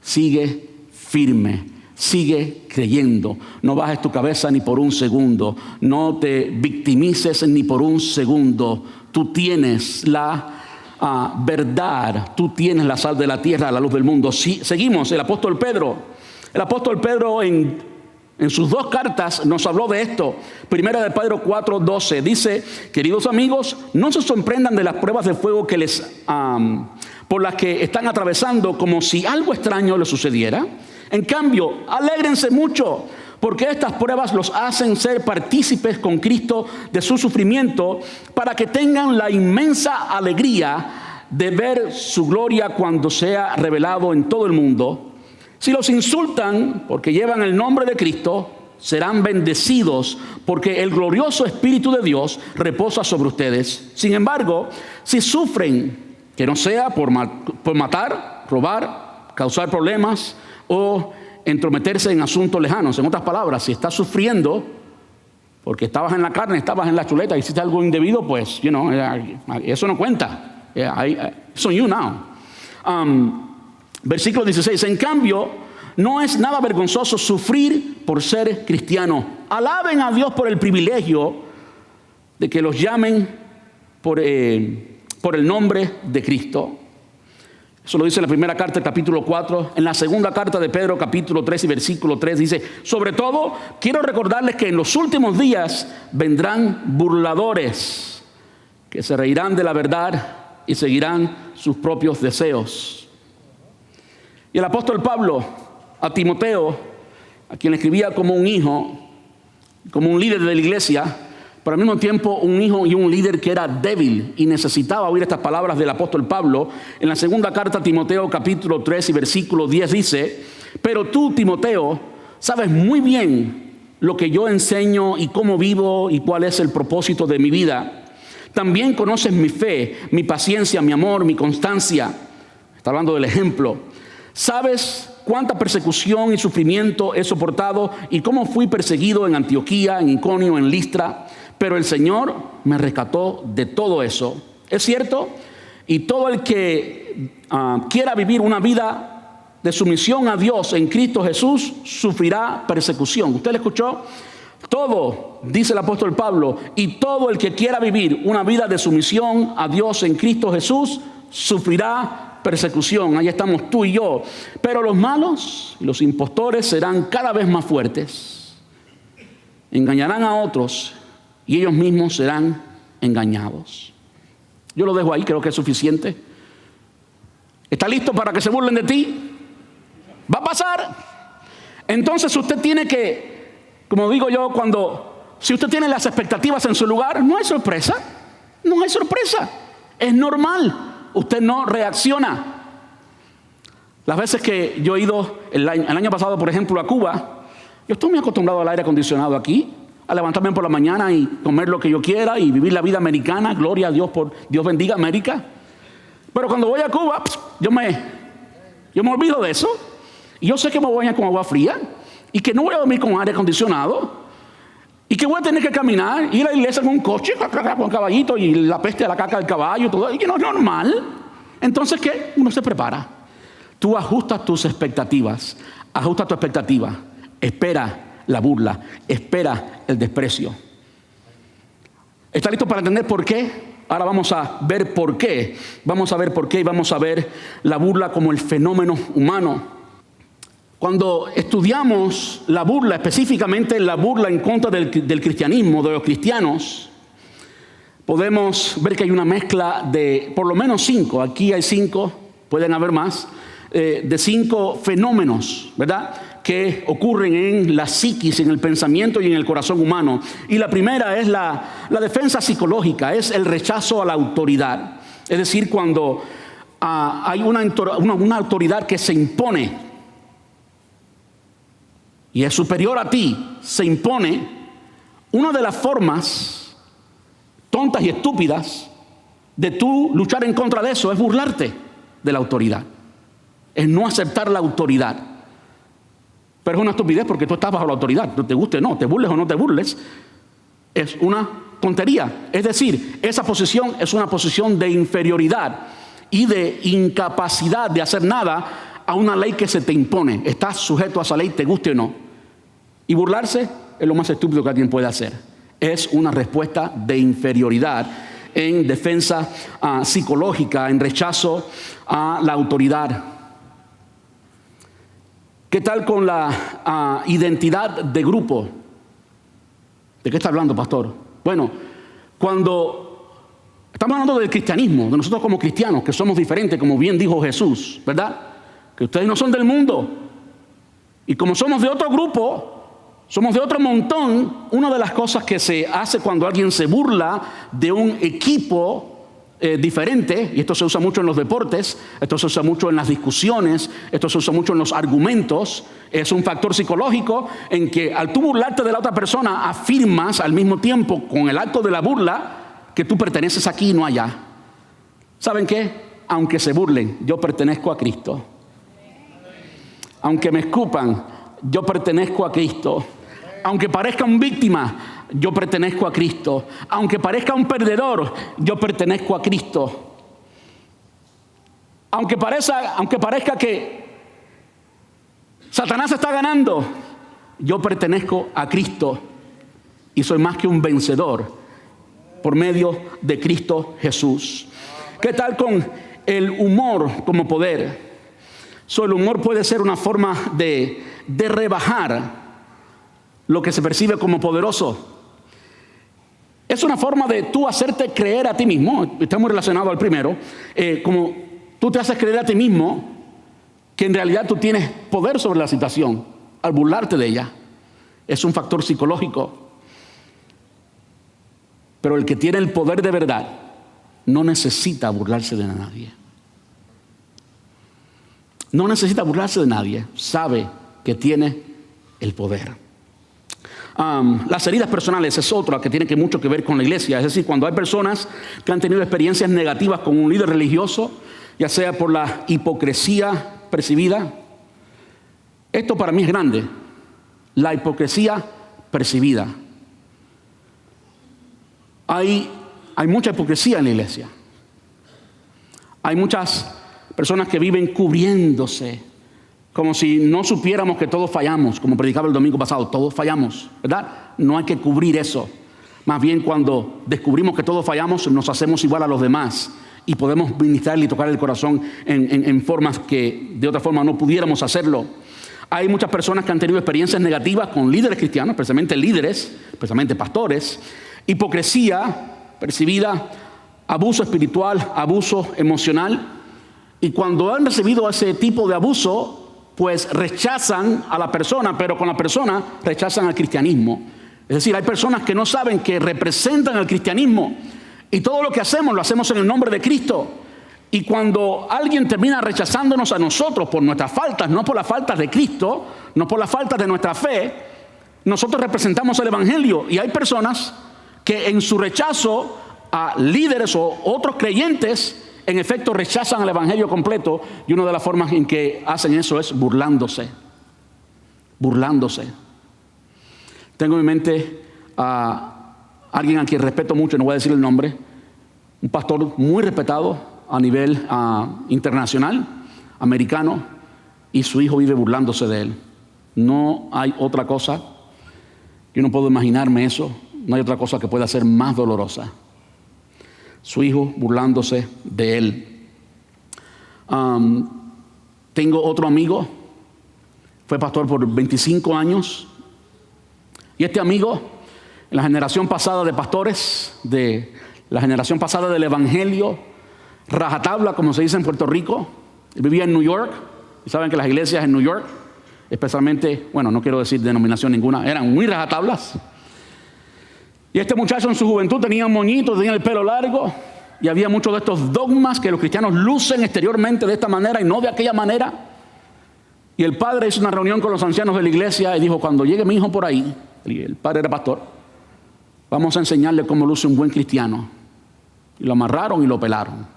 sigue firme, sigue creyendo. No bajes tu cabeza ni por un segundo, no te victimices ni por un segundo. Tú tienes la verdad, tú tienes la sal de la tierra, la luz del mundo. Seguimos, el apóstol Pedro en sus 2 cartas nos habló de esto. Primera de Pedro 4:12 dice, queridos amigos, no se sorprendan de las pruebas de fuego que por las que están atravesando, como si algo extraño les sucediera. En cambio, alégrense mucho, porque estas pruebas los hacen ser partícipes con Cristo de su sufrimiento, para que tengan la inmensa alegría de ver su gloria cuando sea revelado en todo el mundo. Si los insultan porque llevan el nombre de Cristo, serán bendecidos, porque el glorioso Espíritu de Dios reposa sobre ustedes. Sin embargo, si sufren, que no sea por matar, robar, causar problemas o entrometerse en asuntos lejanos. En otras palabras, si estás sufriendo porque estabas en la carne, estabas en la chuleta, hiciste algo indebido, pues, eso no cuenta. It's on you now. Versículo 16. En cambio, no es nada vergonzoso sufrir por ser cristiano. Alaben a Dios por el privilegio de que los llamen por el nombre de Cristo. Eso lo dice en la primera carta, capítulo 4. En la segunda carta de Pedro, capítulo 3 y versículo 3, dice, sobre todo, quiero recordarles que en los últimos días vendrán burladores que se reirán de la verdad y seguirán sus propios deseos. Y el apóstol Pablo a Timoteo, a quien escribía como un hijo, como un líder de la iglesia, pero al mismo tiempo un hijo y un líder que era débil y necesitaba oír estas palabras del apóstol Pablo. En la segunda carta a Timoteo, capítulo 3 y versículo 10 dice, pero tú, Timoteo, sabes muy bien lo que yo enseño y cómo vivo y cuál es el propósito de mi vida. También conoces mi fe, mi paciencia, mi amor, mi constancia. Está hablando del ejemplo. Sabes cuánta persecución y sufrimiento he soportado y cómo fui perseguido en Antioquía, en Iconio, en Listra. Pero el Señor me rescató de todo eso. ¿Es cierto? Y todo el que quiera vivir una vida de sumisión a Dios en Cristo Jesús sufrirá persecución. ¿Usted le escuchó? Todo, dice el apóstol Pablo, y todo el que quiera vivir una vida de sumisión a Dios en Cristo Jesús, sufrirá persecución. Ahí estamos tú y yo. Pero los malos y los impostores serán cada vez más fuertes. Engañarán a otros y ellos mismos serán engañados. Yo lo dejo ahí, creo que es suficiente. ¿Está listo para que se burlen de ti? Va a pasar. Entonces usted tiene que, como digo yo, si usted tiene las expectativas en su lugar, no hay sorpresa. No hay sorpresa. Es normal. Usted no reacciona. Las veces que yo he ido el año pasado, por ejemplo, a Cuba, yo estoy muy acostumbrado al aire acondicionado aquí, a levantarme por la mañana y comer lo que yo quiera y vivir la vida americana. Gloria a Dios, Dios bendiga América. Pero cuando voy a Cuba, yo me olvido de eso. Y yo sé que me voy a bañar con agua fría y que no voy a dormir con aire acondicionado y que voy a tener que caminar, ir a la iglesia con un coche, con caballito y la peste de la caca del caballo, todo, y que no es normal. Entonces, ¿qué? Uno se prepara. Tú ajustas tus expectativas, ajusta tu expectativa, espera la burla, espera el desprecio. ¿Está listo para entender por qué? Ahora vamos a ver por qué. Vamos a ver por qué y vamos a ver la burla como el fenómeno humano. Cuando estudiamos la burla, específicamente la burla en contra del cristianismo, de los cristianos, podemos ver que hay una mezcla de por lo menos 5, aquí hay 5, pueden haber más, de 5 fenómenos, ¿verdad?, que ocurren en la psiquis, en el pensamiento y en el corazón humano. Y la primera es la defensa psicológica, es el rechazo a la autoridad. Es decir, cuando hay una autoridad que se impone y es superior a ti, se impone. Una de las formas tontas y estúpidas de tú luchar en contra de eso es burlarte de la autoridad, es no aceptar la autoridad. Pero es una estupidez porque tú estás bajo la autoridad, no te guste, no, te burles o no te burles, es una tontería. Es decir, esa posición es una posición de inferioridad y de incapacidad de hacer nada a una ley que se te impone. Estás sujeto a esa ley, te guste o no. Y burlarse es lo más estúpido que alguien puede hacer. Es una respuesta de inferioridad en defensa psicológica, en rechazo a la autoridad. ¿Qué tal con la identidad de grupo? ¿De qué está hablando, pastor? Bueno, cuando estamos hablando del cristianismo, de nosotros como cristianos, que somos diferentes, como bien dijo Jesús, ¿verdad? Que ustedes no son del mundo. Y como somos de otro grupo, somos de otro montón, una de las cosas que se hace cuando alguien se burla de un equipo diferente, y esto se usa mucho en los deportes, esto se usa mucho en las discusiones, esto se usa mucho en los argumentos, es un factor psicológico en que al tú burlarte de la otra persona, afirmas al mismo tiempo con el acto de la burla que tú perteneces aquí y no allá. ¿Saben qué? Aunque se burlen, yo pertenezco a Cristo. Aunque me escupan, yo pertenezco a Cristo. Aunque parezca un víctima, yo pertenezco a Cristo. Aunque parezca un perdedor, yo pertenezco a Cristo. Aunque parezca que Satanás está ganando, yo pertenezco a Cristo y soy más que un vencedor por medio de Cristo Jesús. ¿Qué tal con el humor como poder? El humor puede ser una forma de rebajar lo que se percibe como poderoso. Es una forma de tú hacerte creer a ti mismo. Está muy relacionado al primero. Como tú te haces creer a ti mismo que en realidad tú tienes poder sobre la situación al burlarte de ella. Es un factor psicológico. Pero el que tiene el poder de verdad no necesita burlarse de nadie. No necesita burlarse de nadie. Sabe que tiene el poder. Las heridas personales es otra que tiene mucho que ver con la iglesia. Es decir, cuando hay personas que han tenido experiencias negativas con un líder religioso, ya sea por la hipocresía percibida. Esto para mí es grande. La hipocresía percibida. Hay mucha hipocresía en la iglesia. Hay muchas personas que viven cubriéndose Como si no supiéramos que todos fallamos, como predicaba el domingo pasado, todos fallamos, ¿verdad? No hay que cubrir eso. Más bien, cuando descubrimos que todos fallamos, nos hacemos igual a los demás y podemos ministrarle y tocar el corazón en formas que de otra forma no pudiéramos hacerlo. Hay muchas personas que han tenido experiencias negativas con líderes cristianos, especialmente líderes, especialmente pastores, hipocresía percibida, abuso espiritual, abuso emocional. Y cuando han recibido ese tipo de abuso, pues rechazan a la persona, pero con la persona rechazan al cristianismo. Es decir, hay personas que no saben que representan al cristianismo y todo lo que hacemos lo hacemos en el nombre de Cristo. Y cuando alguien termina rechazándonos a nosotros por nuestras faltas, no por las faltas de Cristo, no por las faltas de nuestra fe, nosotros representamos el evangelio. Y hay personas que en su rechazo a líderes o otros creyentes, en efecto rechazan el evangelio completo, y una de las formas en que hacen eso es burlándose. Tengo en mi mente a alguien a quien respeto mucho, no voy a decir el nombre, un pastor muy respetado a nivel internacional, americano, y su hijo vive burlándose de él. No hay otra cosa, yo no puedo imaginarme eso, no hay otra cosa que pueda ser más dolorosa. Su hijo burlándose de él. Tengo otro amigo, fue pastor por 25 años, y este amigo, en la generación pasada de pastores, de la generación pasada del evangelio, rajatabla, como se dice en Puerto Rico, vivía en New York, y saben que las iglesias en New York, especialmente, bueno, no quiero decir denominación ninguna, eran muy rajatablas. Y este muchacho en su juventud tenía un moñito, tenía el pelo largo, y había muchos de estos dogmas que los cristianos lucen exteriormente de esta manera y no de aquella manera. Y el padre hizo una reunión con los ancianos de la iglesia y dijo: cuando llegue mi hijo por ahí, el padre era pastor, vamos a enseñarle cómo luce un buen cristiano. Y lo amarraron y lo pelaron.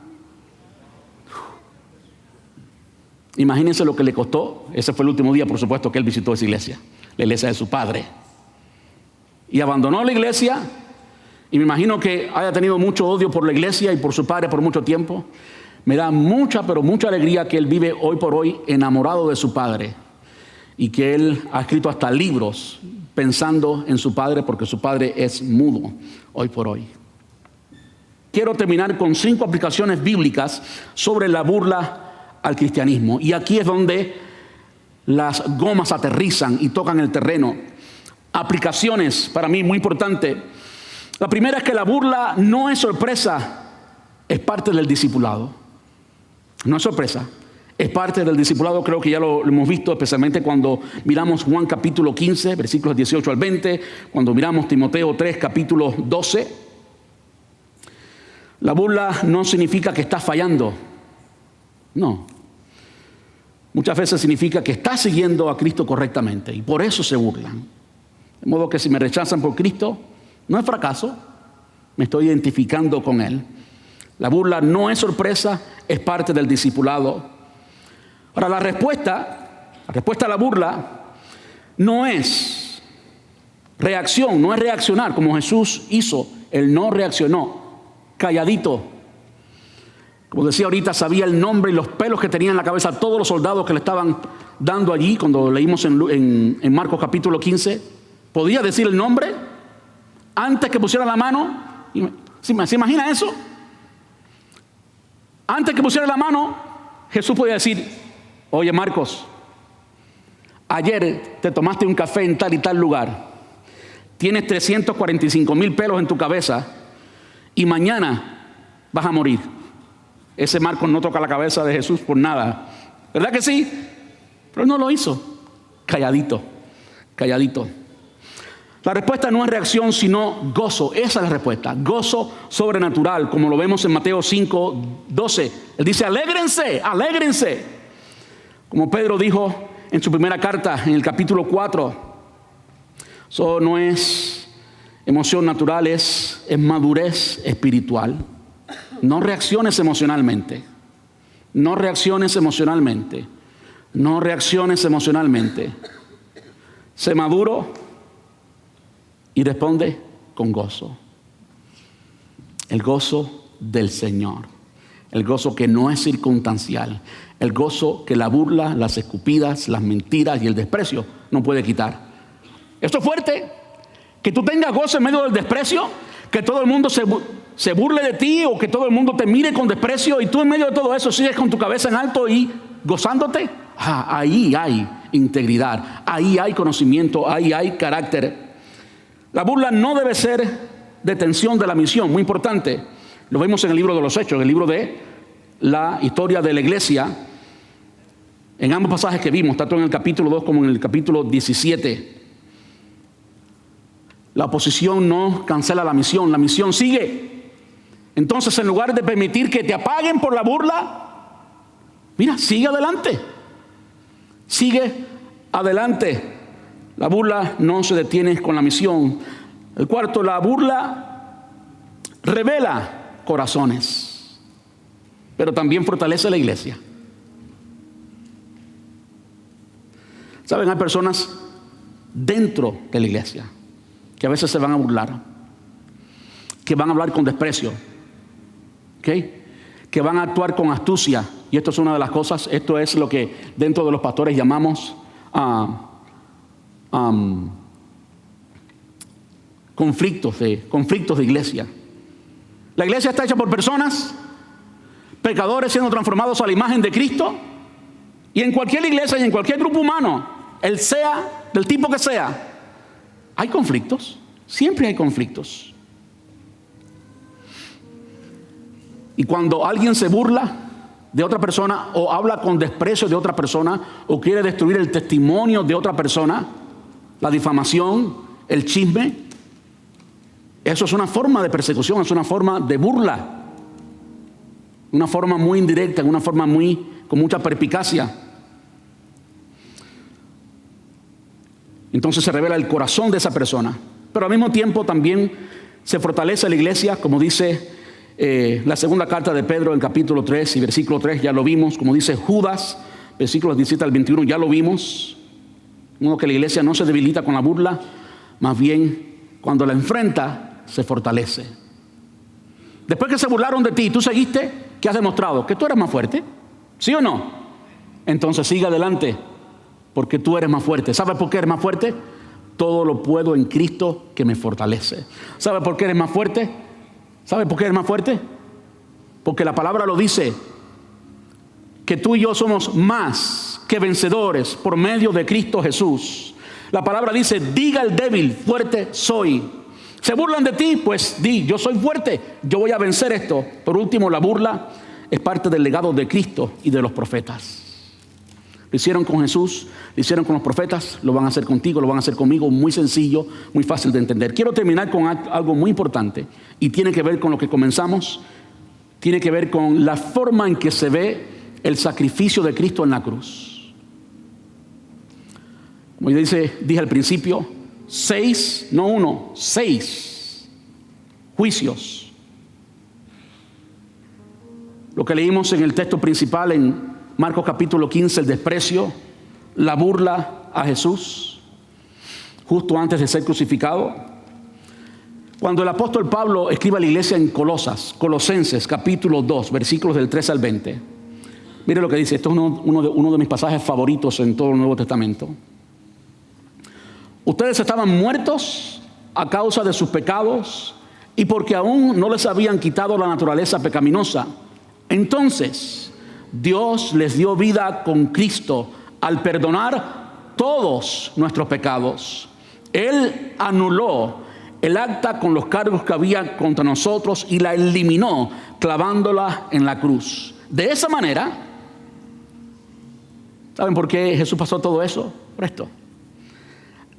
Imagínense lo que le costó. Ese fue el último día, por supuesto, que él visitó esa iglesia, la iglesia de su padre. Y abandonó la iglesia, y me imagino que haya tenido mucho odio por la iglesia y por su padre por mucho tiempo. Me da mucha, pero mucha alegría que él vive hoy por hoy enamorado de su padre, y que él ha escrito hasta libros pensando en su padre, porque su padre es mudo hoy por hoy. Quiero terminar con 5 aplicaciones bíblicas sobre la burla al cristianismo, y aquí es donde las gomas aterrizan y tocan el terreno. Aplicaciones para mí muy importantes. La primera es que la burla no es sorpresa, es parte del discipulado. No es sorpresa, es parte del discipulado. Creo que ya lo hemos visto, especialmente cuando miramos Juan capítulo 15, versículos 18 al 20, cuando miramos Timoteo 3, capítulo 12. La burla no significa que estás fallando. No. Muchas veces significa que estás siguiendo a Cristo correctamente, y por eso se burlan. De modo que si me rechazan por Cristo, no es fracaso, me estoy identificando con Él. La burla no es sorpresa, es parte del discipulado. Ahora, la respuesta a la burla no es reacción, no es reaccionar como Jesús hizo. Él no reaccionó, calladito. Como decía ahorita, sabía el nombre y los pelos que tenían en la cabeza todos los soldados que le estaban dando allí. Cuando leímos en Marcos capítulo 15, podía decir el nombre antes que pusiera la mano. ¿Se imagina eso? Antes que pusiera la mano, Jesús podía decir: oye, Marcos, ayer te tomaste un café en tal y tal lugar, tienes 345,000 pelos en tu cabeza y mañana vas a morir. Ese Marcos no toca la cabeza de Jesús por nada, ¿verdad que sí? Pero él no lo hizo. Calladito. La respuesta no es reacción, sino gozo. Esa es la respuesta. Gozo sobrenatural, como lo vemos en Mateo 5:12. Él dice: alégrense. Como Pedro dijo en su primera carta, en el capítulo 4. Eso no es emoción natural, es madurez espiritual. No reacciones emocionalmente. Sé maduro y responde con gozo. El gozo del Señor. El gozo que no es circunstancial. El gozo que la burla, las escupidas, las mentiras y el desprecio no puede quitar. Esto es fuerte. Que tú tengas gozo en medio del desprecio. Que todo el mundo se burle de ti, o que todo el mundo te mire con desprecio, y tú en medio de todo eso sigues con tu cabeza en alto y gozándote. Ahí hay integridad. Ahí hay conocimiento. Ahí hay carácter. La burla no debe ser detención de la misión. Muy importante. Lo vemos en el libro de los Hechos, en el libro de la historia de la iglesia. En ambos pasajes que vimos, tanto en el capítulo 2 como en el capítulo 17. La oposición no cancela la misión sigue. Entonces, en lugar de permitir que te apaguen por la burla, mira, sigue adelante. Sigue adelante. La burla no se detiene con la misión. El cuarto, la burla revela corazones, pero también fortalece la iglesia. Saben, hay personas dentro de la iglesia que a veces se van a burlar, que van a hablar con desprecio, ¿okay? Que van a actuar con astucia. Y esto es una de las cosas, esto es lo que dentro de los pastores llamamos conflictos de iglesia. La iglesia está hecha por personas, pecadores siendo transformados a la imagen de Cristo. Y en cualquier iglesia y en cualquier grupo humano, él sea del tipo que sea, hay conflictos. Siempre hay conflictos. Y cuando alguien se burla de otra persona, o habla con desprecio de otra persona, o quiere destruir el testimonio de otra persona, la difamación, el chisme, eso es una forma de persecución, es una forma de burla, una forma muy indirecta, una forma con mucha perspicacia. Entonces se revela el corazón de esa persona, pero al mismo tiempo también se fortalece la iglesia, como dice la segunda carta de Pedro en capítulo 3 y versículo 3, ya lo vimos, como dice Judas, versículos 17 al 21, ya lo vimos. Uno, que la iglesia no se debilita con la burla, más bien cuando la enfrenta se fortalece. Después que se burlaron de ti y tú seguiste, ¿qué has demostrado? Que tú eres más fuerte, ¿sí o no? Entonces sigue adelante, porque tú eres más fuerte. ¿Sabes por qué eres más fuerte? Todo lo puedo en Cristo que me fortalece. ¿Sabes por qué eres más fuerte? ¿Sabes por qué eres más fuerte? Porque la palabra lo dice, que tú y yo somos más que vencedores por medio de Cristo Jesús. La palabra dice, diga el débil, fuerte soy. ¿Se burlan de ti? Pues di, yo soy fuerte, yo voy a vencer esto. Por último, la burla es parte del legado de Cristo y de los profetas. Lo hicieron con Jesús, lo hicieron con los profetas, lo van a hacer contigo, lo van a hacer conmigo. Muy sencillo, muy fácil de entender. Quiero terminar con algo muy importante, y tiene que ver con lo que comenzamos. Tiene que ver con la forma en que se ve el sacrificio de Cristo en la cruz. Como yo dije al principio, 6, no 1, 6 juicios. Lo que leímos en el texto principal en Marcos capítulo 15, el desprecio, la burla a Jesús, justo antes de ser crucificado. Cuando el apóstol Pablo escribe a la iglesia en Colosenses capítulo 2, versículos del 3 al 20. Mire lo que dice, esto es uno de mis pasajes favoritos en todo el Nuevo Testamento. Ustedes estaban muertos a causa de sus pecados y porque aún no les habían quitado la naturaleza pecaminosa. Entonces Dios les dio vida con Cristo al perdonar todos nuestros pecados. Él anuló el acta con los cargos que había contra nosotros y la eliminó clavándola en la cruz. De esa manera, ¿saben por qué Jesús pasó todo eso? Por esto.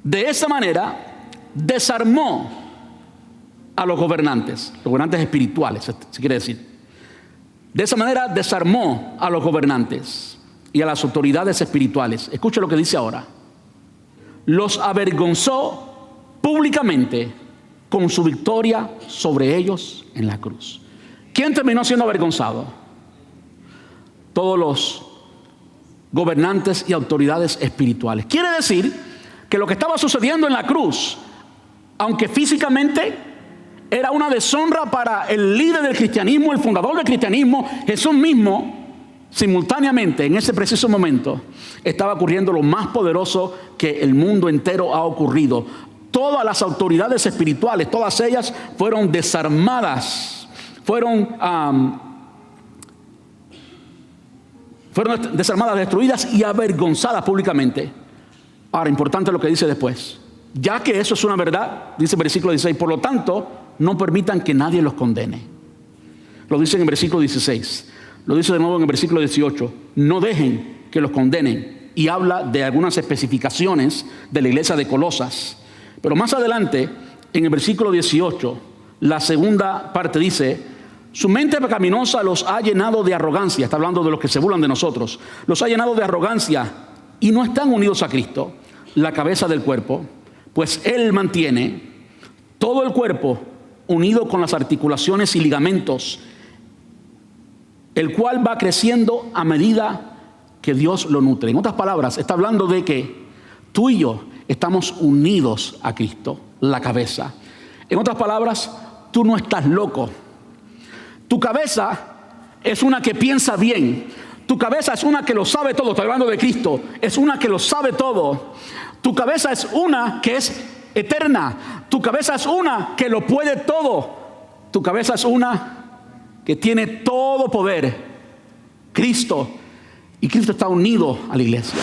De esa manera desarmó a los gobernantes espirituales, se quiere decir. De esa manera desarmó a los gobernantes y a las autoridades espirituales. Escucha lo que dice ahora. Los avergonzó públicamente con su victoria sobre ellos en la cruz. ¿Quién terminó siendo avergonzado? Todos los gobernantes y autoridades espirituales. Quiere decir que lo que estaba sucediendo en la cruz, aunque físicamente era una deshonra para el líder del cristianismo, el fundador del cristianismo. Jesús mismo, simultáneamente, en ese preciso momento, estaba ocurriendo lo más poderoso que el mundo entero ha ocurrido. Todas las autoridades espirituales, todas ellas fueron desarmadas, fueron desarmadas, destruidas y avergonzadas públicamente. Ahora, importante lo que dice después. Ya que eso es una verdad, dice el versículo 16, por lo tanto, no permitan que nadie los condene. Lo dice en el versículo 16. Lo dice de nuevo en el versículo 18. No dejen que los condenen. Y habla de algunas especificaciones de la iglesia de Colosas. Pero más adelante, en el versículo 18, la segunda parte dice: su mente pecaminosa los ha llenado de arrogancia. Está hablando de los que se burlan de nosotros. Los ha llenado de arrogancia y no están unidos a Cristo, la cabeza del cuerpo. Pues Él mantiene todo el cuerpo unido con las articulaciones y ligamentos, el cual va creciendo a medida que Dios lo nutre. En otras palabras, está hablando de que tú y yo estamos unidos a Cristo, la cabeza. En otras palabras, tú no estás loco. Tu cabeza es una que piensa bien. Tu cabeza es una que lo sabe todo. Estoy hablando de Cristo. Es una que lo sabe todo. Tu cabeza es una que es eterna. Tu cabeza es una que lo puede todo. Tu cabeza es una que tiene todo poder. Cristo. Y Cristo está unido a la iglesia.